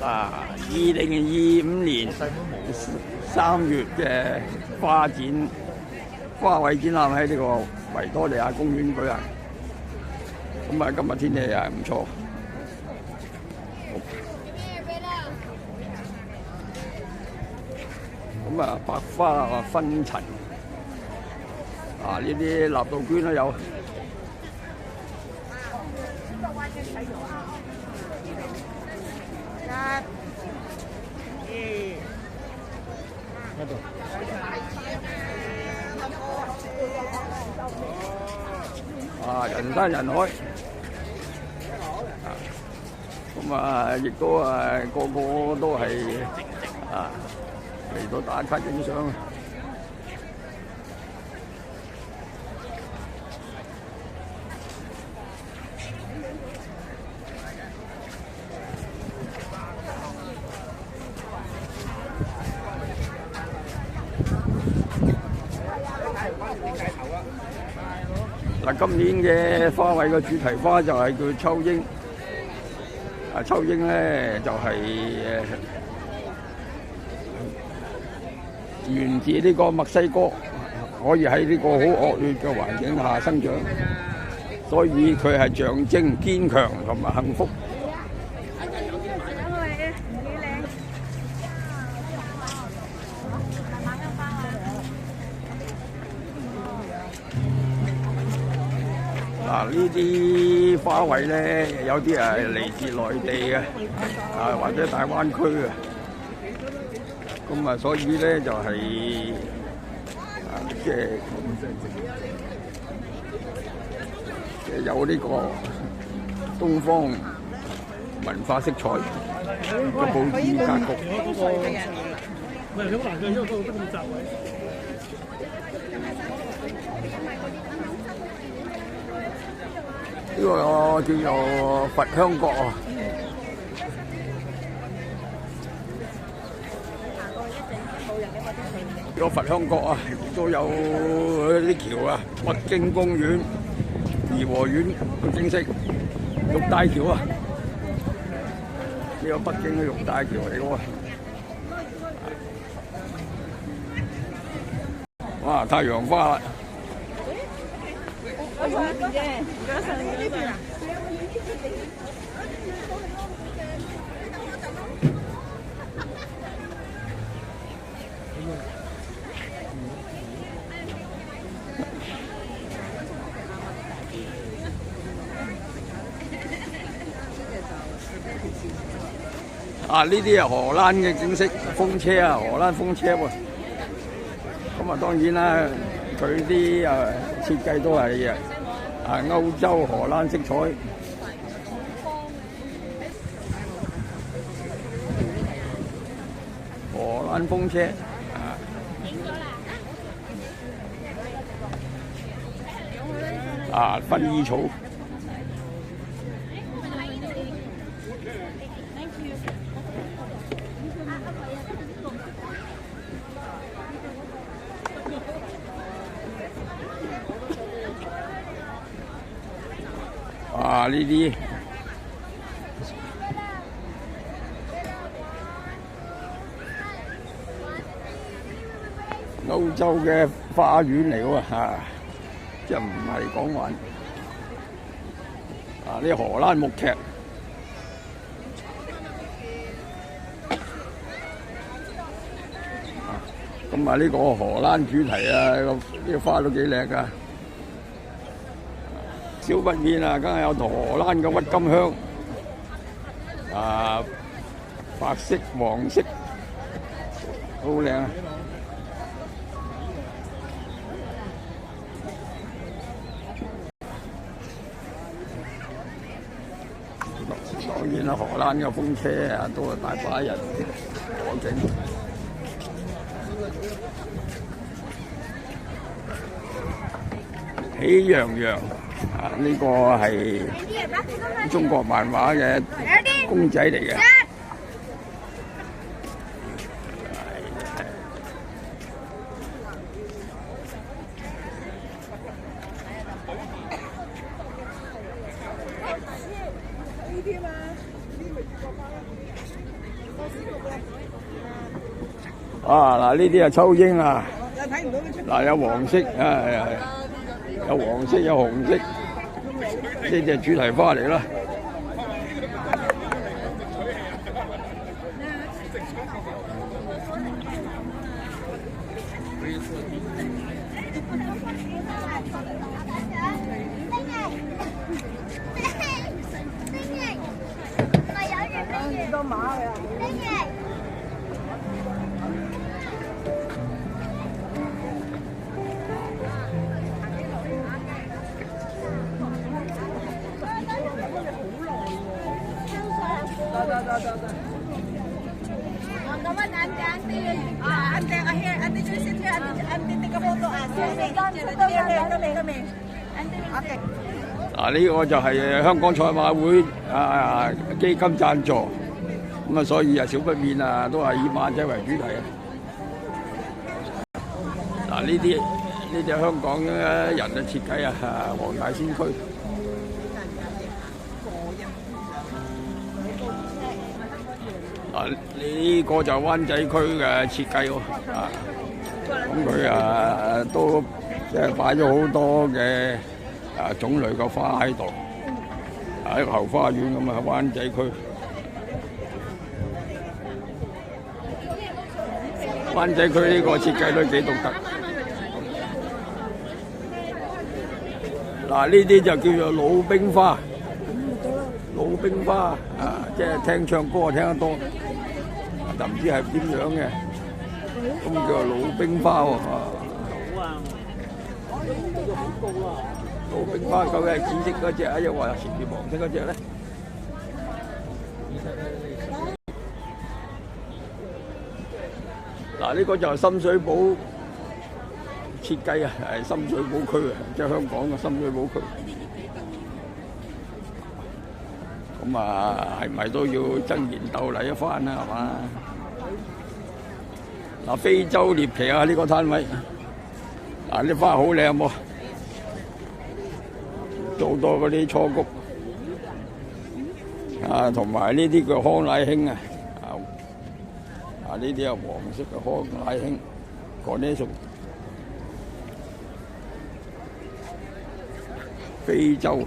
2025年3月嘅花卉展覽喺呢個維多利亞公園舉行。咁啊，今日天氣係唔錯。咁啊，百花紛陳。呢啲納杜鵑都有。人山人海。咁啊，亦都個個都係嚟到打卡影相。今年嘅花卉嘅主題花就係叫秋櫻。秋櫻咧就係源自呢個墨西哥，可以喺呢個好惡劣嘅環境下生長，所以佢係象徵堅強同埋幸福。呢啲花卉咧，有啲係嚟自內地嘅，或者大灣區嘅，咁啊，所以咧就係即係有呢個東方文化色彩嘅佈置格局。呢個叫做佛香角啊！呢個佛香角啊，亦都有啲橋啊，北京公園、頤和園嘅景色，玉帶橋啊！呢個北京嘅玉帶橋嚟嘅喎。哇！太陽花啦！呢啲係荷蘭嘅景色，風車啊，荷蘭風車喎。咁啊，當然啦，佢啲設計都係歐洲荷蘭色彩。荷蘭風車薰衣草。呢啲歐洲嘅花園嚟喎即係唔係講玩呢荷蘭木屐。咁呢個荷蘭主題呢個花都幾靚㗎。少不免梗係有荷蘭嘅鬱金香，白色、黃色，好靚啊！當然啦，荷蘭嘅風車都係大把人過境。喜羊羊。呢個係中國漫畫嘅公仔嚟嘅。啊嗱，呢啲係秋英啊，嗱有黃色啊，有黃色有紅色，呢隻主題花嚟啦。嗱，呢個就係香港賽馬會基金贊助，咁啊，所以少不免都係以馬仔為主題啊。嗱，呢啲香港人嘅設計黃大仙區。嗱，呢個就灣仔區嘅設計喎，咁佢都即係擺咗好多嘅種類嘅花喺度，一個後花園咁啊，灣仔區。灣仔區呢個設計都幾獨特。嗱，呢啲就叫做魯冰花，魯冰花即係聽唱歌聽得多，就唔知係點樣嘅，咁叫做魯冰花喎。魯冰花究竟係紫色嗰隻啊，又話前面黃色嗰隻咧？嗱，呢個就係深水埗設計係深水埗區即係香港嘅深水埗區。咁係咪都要爭妍鬥麗一番啦？係嘛？嗱，非洲獵奇呢個攤位，啲花好靚喎，做多嗰啲初菊同埋呢啲叫康乃馨呢啲係黃色嘅康乃馨，嗰啲屬非洲。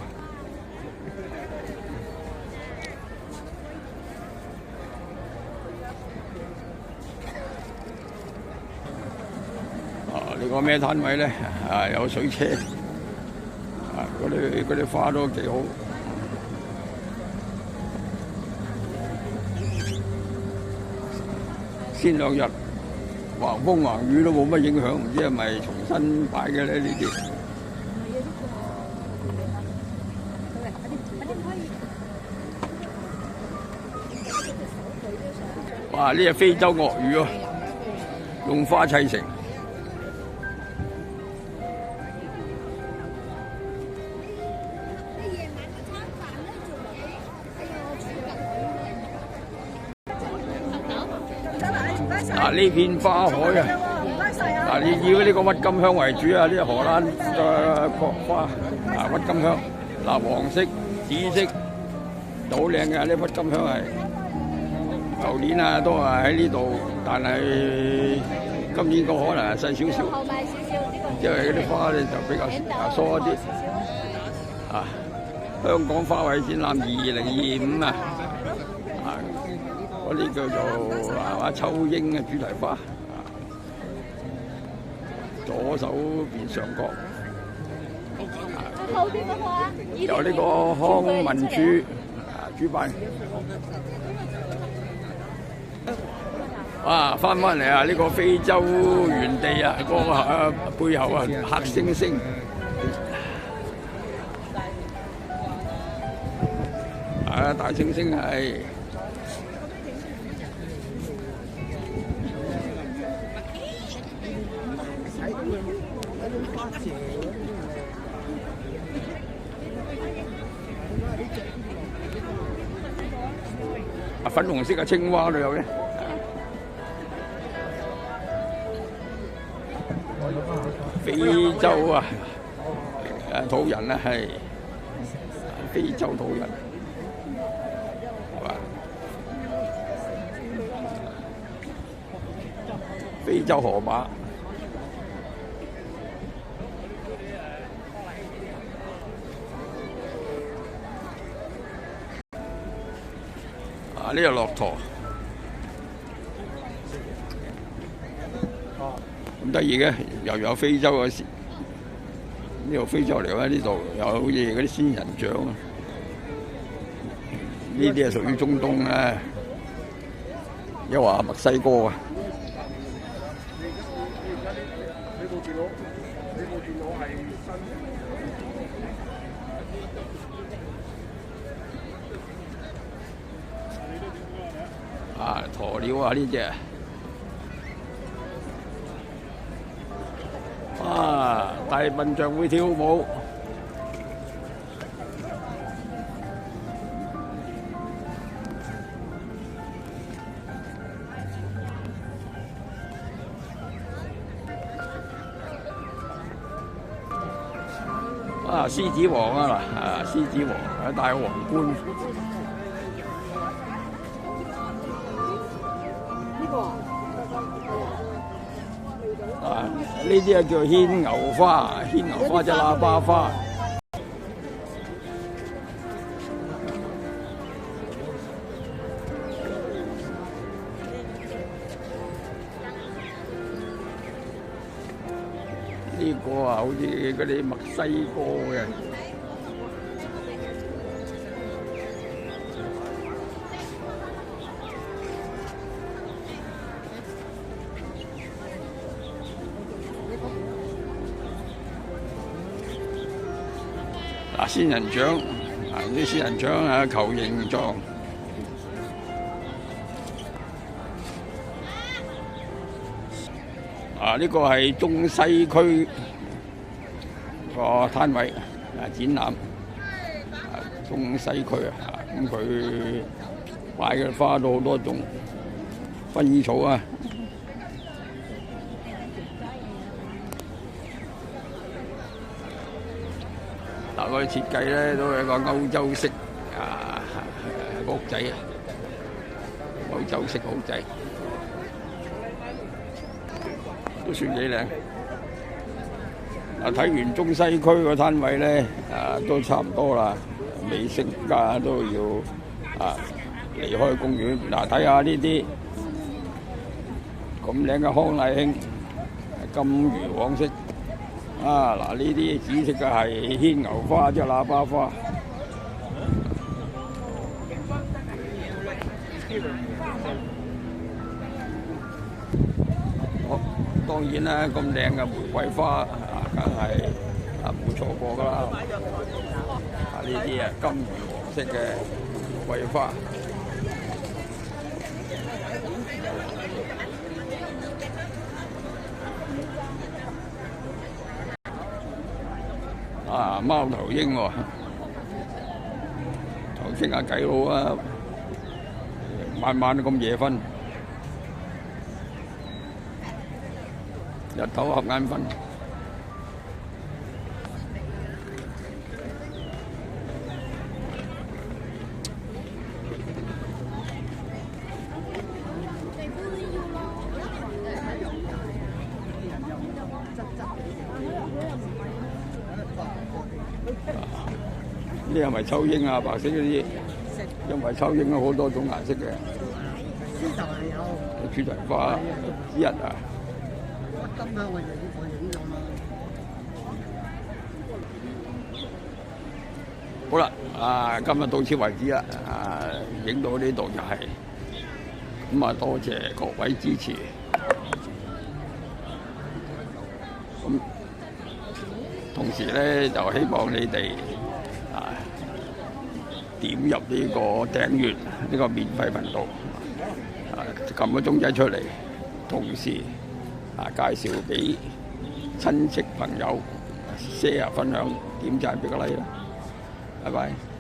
呢個咩攤位咧？有水車，嗰啲花都幾好。先兩日橫風橫雨都冇乜影響，唔知係咪重新擺嘅咧？呢啲哇！呢係非洲鱷魚喎，用花砌成。呢片花海你以呢個鬱金香為主呢係荷蘭嘅國花鬱金香，黃色、紫色好靚嘅，呢鬱金香係舊年都係喺呢度，但係今年個可能係細少少，因為嗰啲花咧就比較疏一啲。香港花卉展覽2025嗰啲叫做秋英嘅主題花，左手邊上角，由呢個康文署主辦。哇！翻嚟呢個非洲原地個背後黑猩猩。大猩猩係粉紅色嘅青蛙都有嘅。非洲土人係非洲土人。非洲河馬。呢個駱駝咁得意嘅，又有非洲嘅呢度非洲嚟嘅，呢度又好似嗰啲仙人掌啊！呢啲係屬於中東啊，又話墨西哥啊。鴕鳥啊，呢隻大笨象會跳舞。獅子王啊嗱，獅子王戴皇冠。呢啲啊叫牽牛花，牽牛花即係喇叭花。呢個啊，好似嗰啲墨西哥嘅。仙人掌啲仙人掌球形狀。呢個係中西區個攤位展覽。中西區咁佢擺嘅花都好多種，薰衣草啊。嗰個設計咧都係一個歐洲式屋仔啊，歐洲式屋仔都算幾靚。睇完中西區個攤位咧，都差唔多啦，未食㗎都要離開公園。睇下呢啲咁靚嘅康乃馨，金魚黃色。呢啲紫色嘅係牽牛花，即係喇叭花。當然啦，咁靚嘅玫瑰花梗係冇錯過㗎啦。呢啲金魚黃色嘅玫瑰花。貓頭鷹喎，同傾下偈佬啊，晚晚都咁夜瞓，日頭瞌眼瞓。呢係咪秋鷹啊？白色嗰啲，因為秋鷹有好多種顏色嘅。豬頭係有。豬頭花之一啊！金香我影咗啦。好啦，今日到此為止啦。影到呢度就係咁多謝各位支持。咁同時咧，就希望你哋點入呢個訂閱呢個免費頻道，撳個鐘仔出嚟，同時介紹俾親戚朋友 share 分享，點讚俾個 like啦，拜拜。